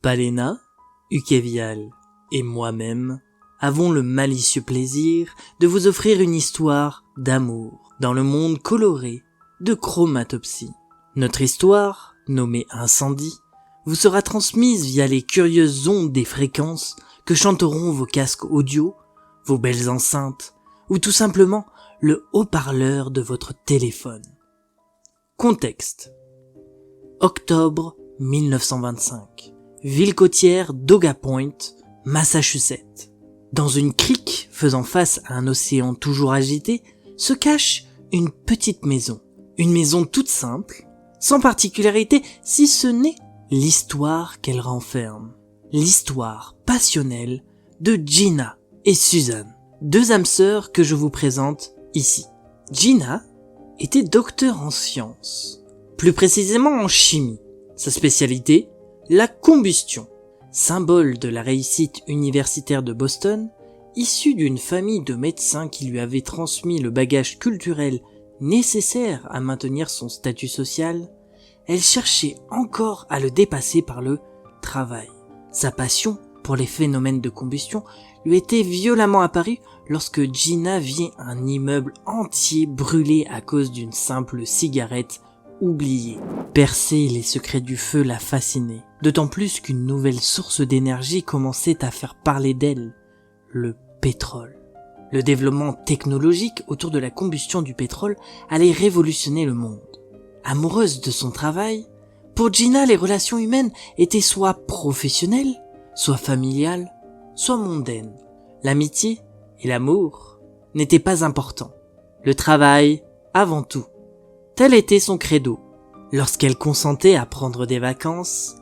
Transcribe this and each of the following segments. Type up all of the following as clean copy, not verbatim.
Palena, Ukevial et moi-même avons le malicieux plaisir de vous offrir une histoire d'amour dans le monde coloré de Chromatopsie. Notre histoire, nommée Incendie, vous sera transmise via les curieuses ondes des fréquences que chanteront vos casques audio, vos belles enceintes ou tout simplement le haut-parleur de votre téléphone. Contexte. Octobre 1925. Ville côtière d'Oga Point, Massachusetts. Dans une crique faisant face à un océan toujours agité, se cache une petite maison. Une maison toute simple, sans particularité si ce n'est l'histoire qu'elle renferme. L'histoire passionnelle de Gina et Suzanne, deux âmes sœurs que je vous présente ici. Gina était docteur en sciences, plus précisément en chimie. Sa spécialité, la combustion, symbole de la réussite universitaire de Boston, issue d'une famille de médecins qui lui avait transmis le bagage culturel nécessaire à maintenir son statut social. Elle cherchait encore à le dépasser par le travail. Sa passion pour les phénomènes de combustion lui était violemment apparue lorsque Gina vit un immeuble entier brûlé à cause d'une simple cigarette oubliée. Percer les secrets du feu la fascinait, d'autant plus qu'une nouvelle source d'énergie commençait à faire parler d'elle, le pétrole. Le développement technologique autour de la combustion du pétrole allait révolutionner le monde. Amoureuse de son travail, pour Gina les relations humaines étaient soit professionnelles, soit familiales, soit mondaines. L'amitié et l'amour n'étaient pas importants. Le travail, avant tout. Tel était son credo. Lorsqu'elle consentait à prendre des vacances,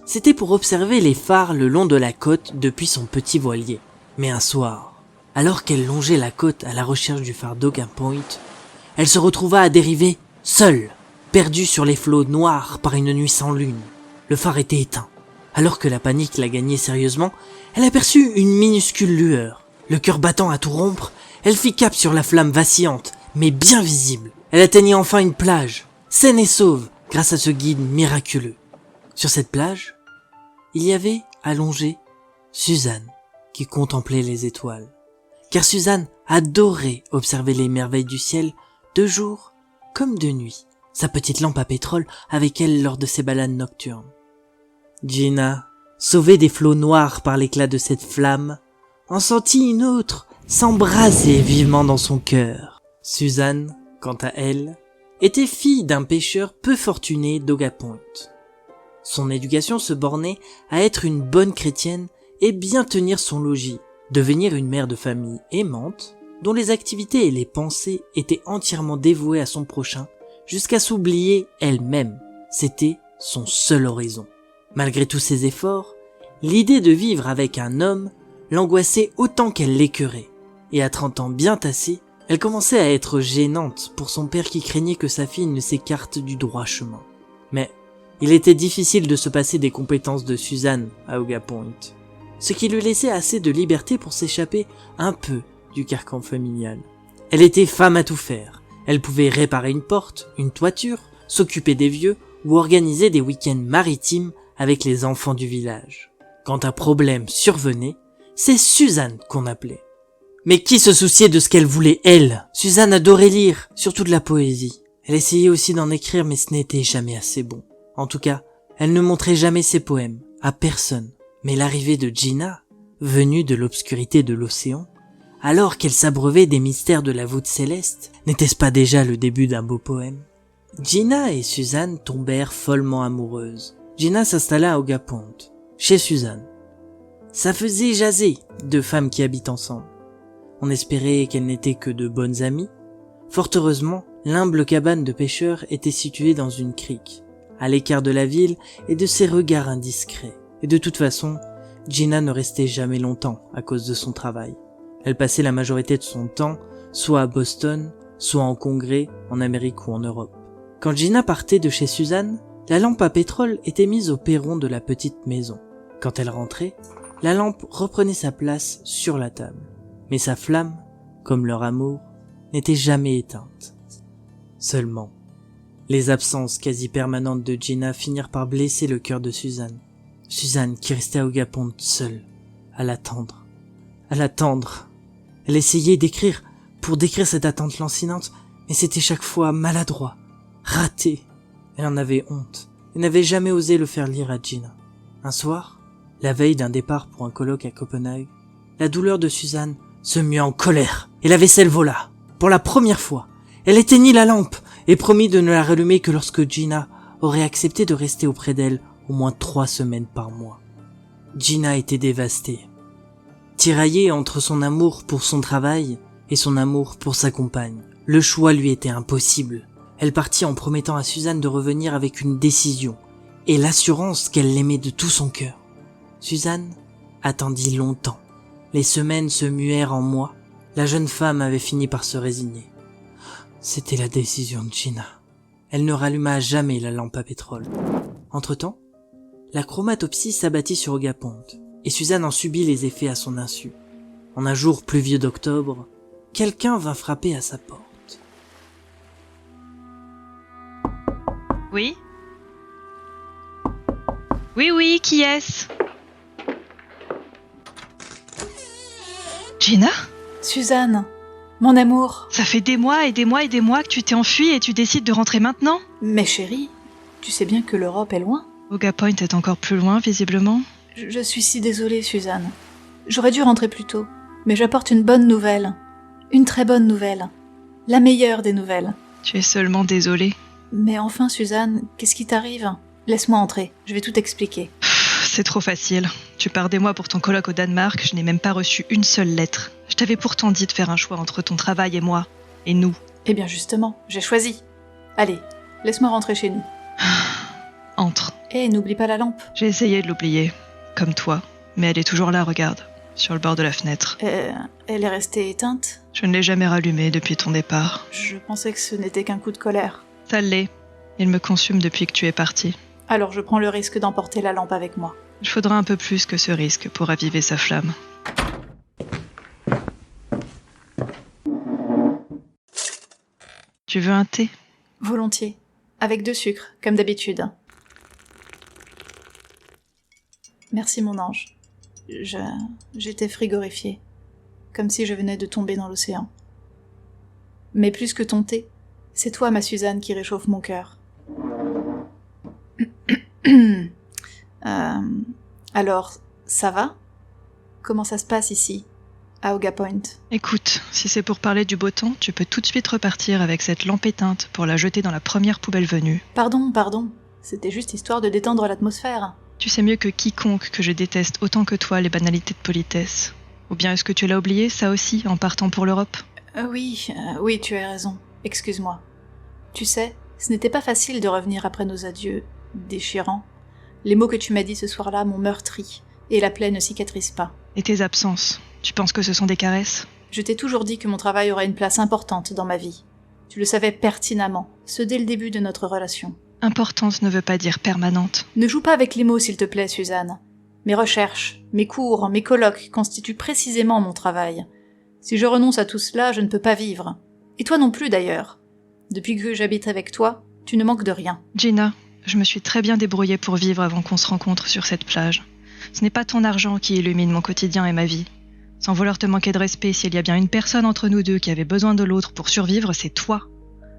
c'était pour observer les phares le long de la côte depuis son petit voilier. Mais un soir, alors qu'elle longeait la côte à la recherche du phare d'Oga Point, elle se retrouva à dériver seule, perdue sur les flots noirs par une nuit sans lune. Le phare était éteint. Alors que la panique la gagnait sérieusement, elle aperçut une minuscule lueur. Le cœur battant à tout rompre, elle fit cap sur la flamme vacillante, mais bien visible. Elle atteignit enfin une plage, saine et sauve, grâce à ce guide miraculeux. Sur cette plage, il y avait, allongée, Suzanne, qui contemplait les étoiles. Car Suzanne adorait observer les merveilles du ciel, de jour comme de nuit. Sa petite lampe à pétrole avec elle lors de ses balades nocturnes. Gina, sauvée des flots noirs par l'éclat de cette flamme, en sentit une autre s'embraser vivement dans son cœur. Suzanne, quant à elle, était fille d'un pêcheur peu fortuné d'Oga Point. Son éducation se bornait à être une bonne chrétienne et bien tenir son logis, devenir une mère de famille aimante, dont les activités et les pensées étaient entièrement dévouées à son prochain, jusqu'à s'oublier elle-même. C'était son seul horizon. Malgré tous ses efforts, l'idée de vivre avec un homme l'angoissait autant qu'elle l'écœurait. Et à 30 ans bien tassés, elle commençait à être gênante pour son père qui craignait que sa fille ne s'écarte du droit chemin. Mais il était difficile de se passer des compétences de Suzanne à Oga Point, ce qui lui laissait assez de liberté pour s'échapper un peu du carcan familial. Elle était femme à tout faire. Elle pouvait réparer une porte, une toiture, s'occuper des vieux ou organiser des week-ends maritimes avec les enfants du village. Quand un problème survenait, c'est Suzanne qu'on appelait. Mais qui se souciait de ce qu'elle voulait, elle? Suzanne adorait lire, surtout de la poésie. Elle essayait aussi d'en écrire, mais ce n'était jamais assez bon. En tout cas, elle ne montrait jamais ses poèmes, à personne. Mais l'arrivée de Gina, venue de l'obscurité de l'océan, alors qu'elle s'abreuvait des mystères de la voûte céleste, n'était-ce pas déjà le début d'un beau poème? Gina et Suzanne tombèrent follement amoureuses. Gina s'installa à Oga Point, chez Suzanne. Ça faisait jaser deux femmes qui habitent ensemble. On espérait qu'elles n'étaient que de bonnes amies. Fort heureusement, l'humble cabane de pêcheurs était située dans une crique, à l'écart de la ville et de ses regards indiscrets. Et de toute façon, Gina ne restait jamais longtemps à cause de son travail. Elle passait la majorité de son temps soit à Boston, soit en congrès, en Amérique ou en Europe. Quand Gina partait de chez Suzanne, la lampe à pétrole était mise au perron de la petite maison. Quand elle rentrait, la lampe reprenait sa place sur la table. Mais sa flamme, comme leur amour, n'était jamais éteinte. Seulement, les absences quasi permanentes de Gina finirent par blesser le cœur de Suzanne. Suzanne qui restait à Oegapont seule, à l'attendre. Elle essayait d'écrire pour décrire cette attente lancinante, mais c'était chaque fois maladroit, raté. Elle en avait honte et n'avait jamais osé le faire lire à Gina. Un soir, la veille d'un départ pour un colloque à Copenhague, la douleur de Suzanne se mut en colère et la vaisselle vola. Pour la première fois, elle éteignit la lampe et promit de ne la rallumer que lorsque Gina aurait accepté de rester auprès d'elle au moins 3 semaines par mois. Gina était dévastée. Tiraillée entre son amour pour son travail et son amour pour sa compagne, le choix lui était impossible. Elle partit en promettant à Suzanne de revenir avec une décision et l'assurance qu'elle l'aimait de tout son cœur. Suzanne attendit longtemps. Les semaines se muèrent en mois. La jeune femme avait fini par se résigner. C'était la décision de Gina. Elle ne ralluma jamais la lampe à pétrole. Entre-temps, la chromatopsie s'abattit sur Oegapont et Suzanne en subit les effets à son insu. En un jour pluvieux d'octobre, quelqu'un vint frapper à sa porte. Oui ? Oui, qui est-ce ? Gina ? Suzanne, mon amour. Ça fait des mois et des mois et des mois que tu t'es enfuie et tu décides de rentrer maintenant ? Mais chérie, tu sais bien que l'Europe est loin. Oegapont est encore plus loin, visiblement. Je suis si désolée, Suzanne. J'aurais dû rentrer plus tôt, mais j'apporte une bonne nouvelle. Une très bonne nouvelle. La meilleure des nouvelles. Tu es seulement désolée. Mais enfin, Suzanne, qu'est-ce qui t'arrive ? Laisse-moi entrer, je vais tout expliquer. C'est trop facile. Tu pars des mois pour ton colloque au Danemark, je n'ai même pas reçu une seule lettre. Je t'avais pourtant dit de faire un choix entre ton travail et moi. Et nous. Eh bien justement, j'ai choisi. Allez, laisse-moi rentrer chez nous. Entre. N'oublie pas la lampe. J'ai essayé de l'oublier, comme toi, mais elle est toujours là, regarde, sur le bord de la fenêtre. Elle est restée éteinte ? Je ne l'ai jamais rallumée depuis ton départ. Je pensais que ce n'était qu'un coup de colère. Ça l'est. Il me consume depuis que tu es parti. Alors je prends le risque d'emporter la lampe avec moi. Il faudra un peu plus que ce risque pour raviver sa flamme. Tu veux un thé ? Volontiers. Avec 2 sucres, comme d'habitude. Merci mon ange. J'étais frigorifiée. Comme si je venais de tomber dans l'océan. Mais plus que ton thé, c'est toi, ma Suzanne, qui réchauffe mon cœur. Alors, ça va ? Comment ça se passe ici, à Oegapont ? Écoute, si c'est pour parler du beau temps, tu peux tout de suite repartir avec cette lampe éteinte pour la jeter dans la première poubelle venue. Pardon. C'était juste histoire de détendre l'atmosphère. Tu sais mieux que quiconque que je déteste autant que toi les banalités de politesse. Ou bien est-ce que tu l'as oublié, ça aussi, en partant pour l'Europe ? Oui, tu as raison. Excuse-moi. Tu sais, ce n'était pas facile de revenir après nos adieux déchirants. Les mots que tu m'as dit ce soir-là m'ont meurtri, et la plaie ne cicatrise pas. Et tes absences, tu penses que ce sont des caresses ? Je t'ai toujours dit que mon travail aurait une place importante dans ma vie. Tu le savais pertinemment, ce dès le début de notre relation. Importante ne veut pas dire permanente. Ne joue pas avec les mots, s'il te plaît, Suzanne. Mes recherches, mes cours, mes colloques constituent précisément mon travail. Si je renonce à tout cela, je ne peux pas vivre. Et toi non plus, d'ailleurs. Depuis que j'habite avec toi, tu ne manques de rien. Gina, je me suis très bien débrouillée pour vivre avant qu'on se rencontre sur cette plage. Ce n'est pas ton argent qui illumine mon quotidien et ma vie. Sans vouloir te manquer de respect, s'il y a bien une personne entre nous deux qui avait besoin de l'autre pour survivre, c'est toi.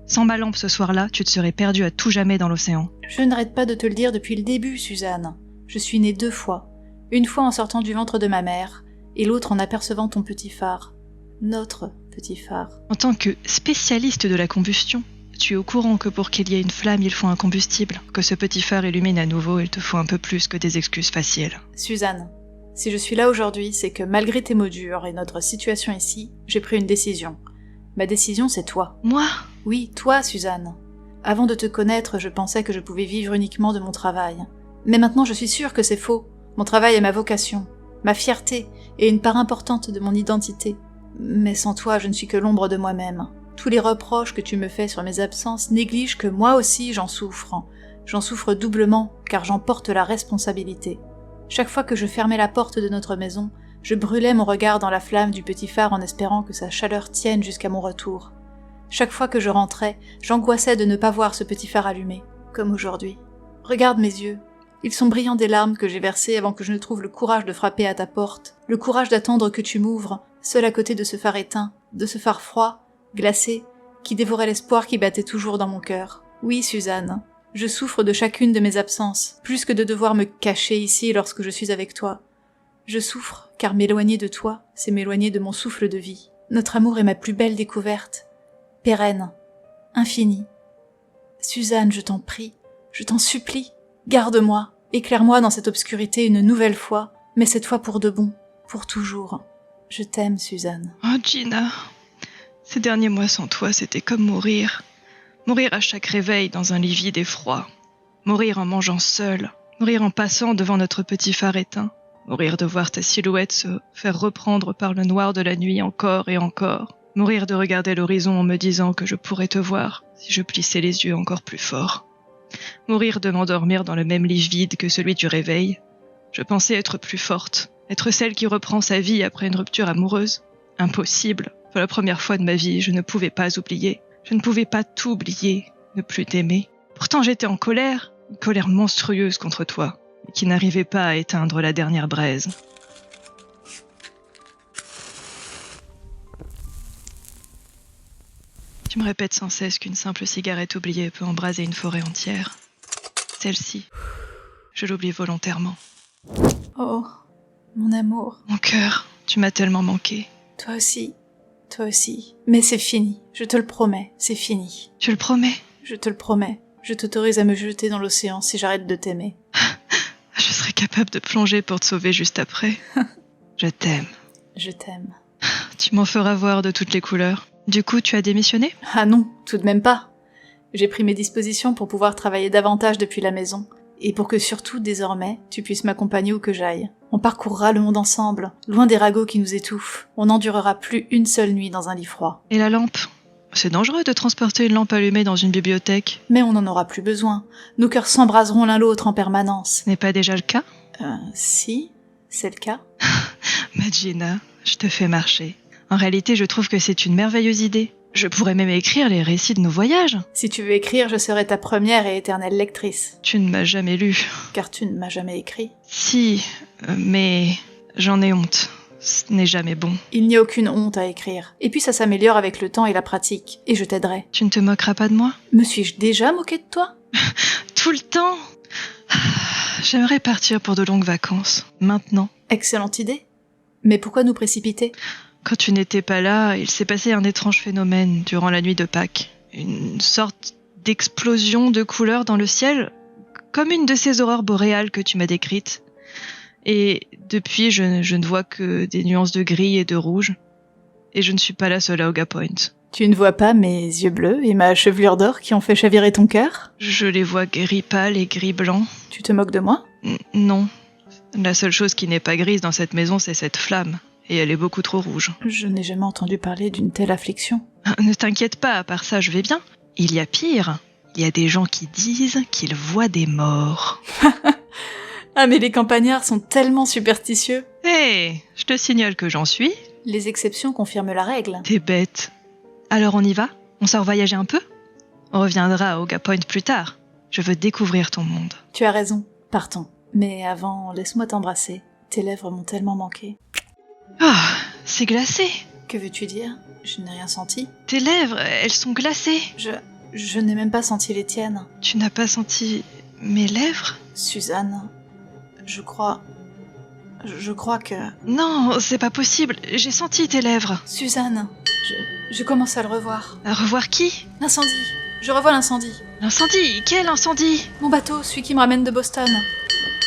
Sans ma lampe ce soir-là, tu te serais perdue à tout jamais dans l'océan. Je n'arrête pas de te le dire depuis le début, Suzanne. Je suis née 2 fois. Une fois en sortant du ventre de ma mère, et l'autre en apercevant ton petit phare. Notre petit phare. En tant que spécialiste de la combustion, tu es au courant que pour qu'il y ait une flamme, il faut un combustible. Que ce petit phare illumine à nouveau, il te faut un peu plus que des excuses faciles. Suzanne, si je suis là aujourd'hui, c'est que malgré tes mots durs et notre situation ici, j'ai pris une décision. Ma décision, c'est toi. Moi ? Oui, toi, Suzanne. Avant de te connaître, je pensais que je pouvais vivre uniquement de mon travail. Mais maintenant, je suis sûre que c'est faux. Mon travail est ma vocation, ma fierté et une part importante de mon identité. Mais sans toi, je ne suis que l'ombre de moi-même. Tous les reproches que tu me fais sur mes absences négligent que moi aussi j'en souffre. J'en souffre doublement, car j'en porte la responsabilité. Chaque fois que je fermais la porte de notre maison, je brûlais mon regard dans la flamme du petit phare en espérant que sa chaleur tienne jusqu'à mon retour. Chaque fois que je rentrais, j'angoissais de ne pas voir ce petit phare allumé, comme aujourd'hui. Regarde mes yeux. Ils sont brillants des larmes que j'ai versées avant que je ne trouve le courage de frapper à ta porte, le courage d'attendre que tu m'ouvres, seul à côté de ce phare éteint, de ce phare froid, glacé, qui dévorait l'espoir qui battait toujours dans mon cœur. Oui, Suzanne, je souffre de chacune de mes absences, plus que de devoir me cacher ici lorsque je suis avec toi. Je souffre, car m'éloigner de toi, c'est m'éloigner de mon souffle de vie. Notre amour est ma plus belle découverte, pérenne, infinie. Suzanne, je t'en prie, je t'en supplie, garde-moi, éclaire-moi dans cette obscurité une nouvelle fois, mais cette fois pour de bon, pour toujours. Je t'aime, Suzanne. Oh, Gina, ces derniers mois sans toi, c'était comme mourir. Mourir à chaque réveil dans un lit vide et froid. Mourir en mangeant seul. Mourir en passant devant notre petit phare éteint. Mourir de voir ta silhouette se faire reprendre par le noir de la nuit encore et encore. Mourir de regarder l'horizon en me disant que je pourrais te voir si je plissais les yeux encore plus fort. Mourir de m'endormir dans le même lit vide que celui du réveil. Je pensais être plus forte, être celle qui reprend sa vie après une rupture amoureuse. Impossible. Pour la première fois de ma vie, je ne pouvais pas oublier. Je ne pouvais pas t'oublier, ne plus t'aimer. Pourtant j'étais en colère, une colère monstrueuse contre toi, qui n'arrivait pas à éteindre la dernière braise. Tu me répètes sans cesse qu'une simple cigarette oubliée peut embraser une forêt entière. Celle-ci, je l'oublie volontairement. Oh, mon amour. Mon cœur, tu m'as tellement manqué. Toi aussi. Toi aussi. Mais c'est fini. Je te le promets, c'est fini. Tu le promets? Je te le promets. Je t'autorise à me jeter dans l'océan si j'arrête de t'aimer. Je serais capable de plonger pour te sauver juste après. Je t'aime. Je t'aime. Tu m'en feras voir de toutes les couleurs. Du coup, tu as démissionné? Ah non, tout de même pas. J'ai pris mes dispositions pour pouvoir travailler davantage depuis la maison. Et pour que surtout, désormais, tu puisses m'accompagner où que j'aille. On parcourra le monde ensemble, loin des ragots qui nous étouffent. On n'endurera plus une seule nuit dans un lit froid. Et la lampe? C'est dangereux de transporter une lampe allumée dans une bibliothèque. Mais on n'en aura plus besoin. Nos cœurs s'embraseront l'un l'autre en permanence. Ce n'est pas déjà le cas? Si, c'est le cas. Ma Gina, je te fais marcher. En réalité, je trouve que c'est une merveilleuse idée. Je pourrais même écrire les récits de nos voyages. Si tu veux écrire, je serai ta première et éternelle lectrice. Tu ne m'as jamais lu. Car tu ne m'as jamais écrit. Si, mais j'en ai honte. Ce n'est jamais bon. Il n'y a aucune honte à écrire. Et puis ça s'améliore avec le temps et la pratique. Et je t'aiderai. Tu ne te moqueras pas de moi? Me suis-je déjà moquée de toi? Tout le temps? J'aimerais partir pour de longues vacances. Maintenant. Excellente idée. Mais pourquoi nous précipiter? Quand tu n'étais pas là, il s'est passé un étrange phénomène durant la nuit de Pâques. Une sorte d'explosion de couleurs dans le ciel, comme une de ces aurores boréales que tu m'as décrites. Et depuis, je ne vois que des nuances de gris et de rouge. Et je ne suis pas la seule à Oga Point. Tu ne vois pas mes yeux bleus et ma chevelure d'or qui ont fait chavirer ton cœur? Je les vois gris pâle et gris blanc. Tu te moques de moi? Non. La seule chose qui n'est pas grise dans cette maison, c'est cette flamme. Et elle est beaucoup trop rouge. Je n'ai jamais entendu parler d'une telle affliction. Ne t'inquiète pas, à part ça, je vais bien. Il y a pire. Il y a des gens qui disent qu'ils voient des morts. Ah mais les campagnards sont tellement superstitieux. Hé, je te signale que j'en suis. Les exceptions confirment la règle. T'es bête. Alors on y va? On sort voyager un peu? On reviendra à Oga Point plus tard. Je veux découvrir ton monde. Tu as raison, partons. Mais avant, laisse-moi t'embrasser. Tes lèvres m'ont tellement manqué. Ah, c'est glacé. Que veux-tu dire? Je n'ai rien senti. Tes lèvres, elles sont glacées. Je n'ai même pas senti les tiennes. Tu n'as pas senti mes lèvres? Suzanne, je crois que... Non, c'est pas possible. J'ai senti tes lèvres. Suzanne, je commence à le revoir. À revoir qui? L'incendie. Je revois l'incendie. L'incendie? Quel incendie? Mon bateau, celui qui me ramène de Boston.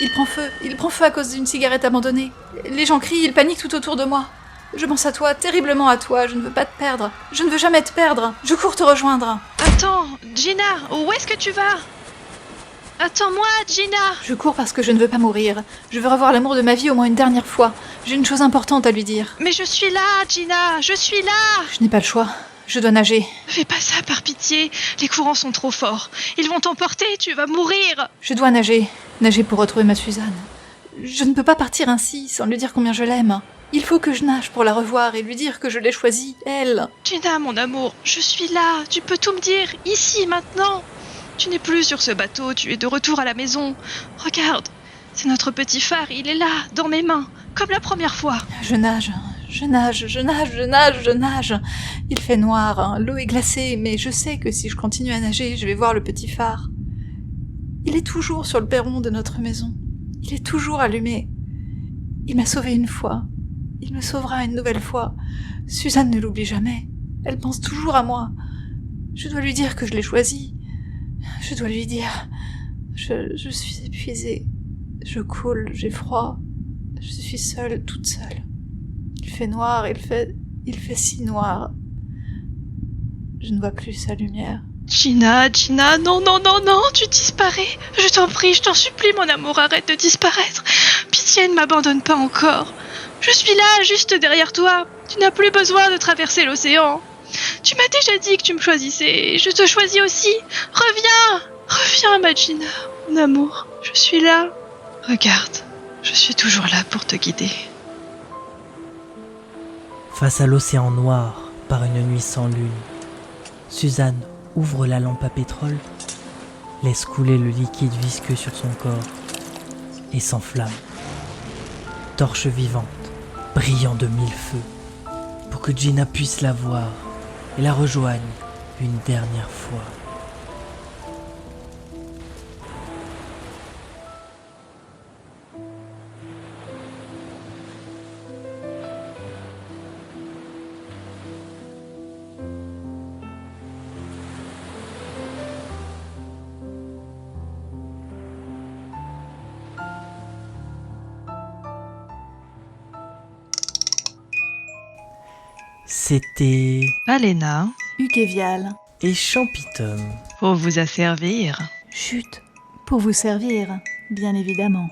Il prend feu à cause d'une cigarette abandonnée. Les gens crient, ils paniquent tout autour de moi. Je pense à toi, terriblement à toi, je ne veux pas te perdre. Je ne veux jamais te perdre. Je cours te rejoindre. Attends, Gina, où est-ce que tu vas? Attends-moi, Gina! Je cours parce que je ne veux pas mourir. Je veux revoir l'amour de ma vie au moins une dernière fois. J'ai une chose importante à lui dire. Mais je suis là, Gina, je suis là! Je n'ai pas le choix. Je dois nager. Fais pas ça, par pitié. Les courants sont trop forts. Ils vont t'emporter, tu vas mourir. Je dois nager. Nager pour retrouver ma Suzanne. Je ne peux pas partir ainsi, sans lui dire combien je l'aime. Il faut que je nage pour la revoir et lui dire que je l'ai choisie, elle. Gina, mon amour, je suis là. Tu peux tout me dire, ici, maintenant. Tu n'es plus sur ce bateau, tu es de retour à la maison. Regarde, c'est notre petit phare, il est là, dans mes mains, comme la première fois. Je nage. Il fait noir, l'eau est glacée, mais je sais que si je continue à nager, je vais voir le petit phare. Il est toujours sur le perron de notre maison. Il est toujours allumé. Il m'a sauvée une fois. Il me sauvera une nouvelle fois. Suzanne ne l'oublie jamais. Elle pense toujours à moi. Je dois lui dire que je l'ai choisi. Je dois lui dire... Je suis épuisée. Je coule, j'ai froid. Je suis seule, toute seule. Il fait noir, il fait si noir. Je ne vois plus sa lumière. Gina, non, tu disparais. Je t'en prie, je t'en supplie, mon amour, arrête de disparaître. Pitié, ne m'abandonne pas encore. Je suis là, juste derrière toi. Tu n'as plus besoin de traverser l'océan. Tu m'as déjà dit que tu me choisissais, et je te choisis aussi. Reviens, ma Gina, mon amour. Je suis là. Regarde, je suis toujours là pour te guider. Face à l'océan noir, par une nuit sans lune, Suzanne ouvre la lampe à pétrole, laisse couler le liquide visqueux sur son corps et s'enflamme. Torche vivante, brillant de mille feux, pour que Gina puisse la voir et la rejoigne une dernière fois. C'était Alena, Ukevial. et Champitum. pour vous asservir. Chut, pour vous servir, bien évidemment.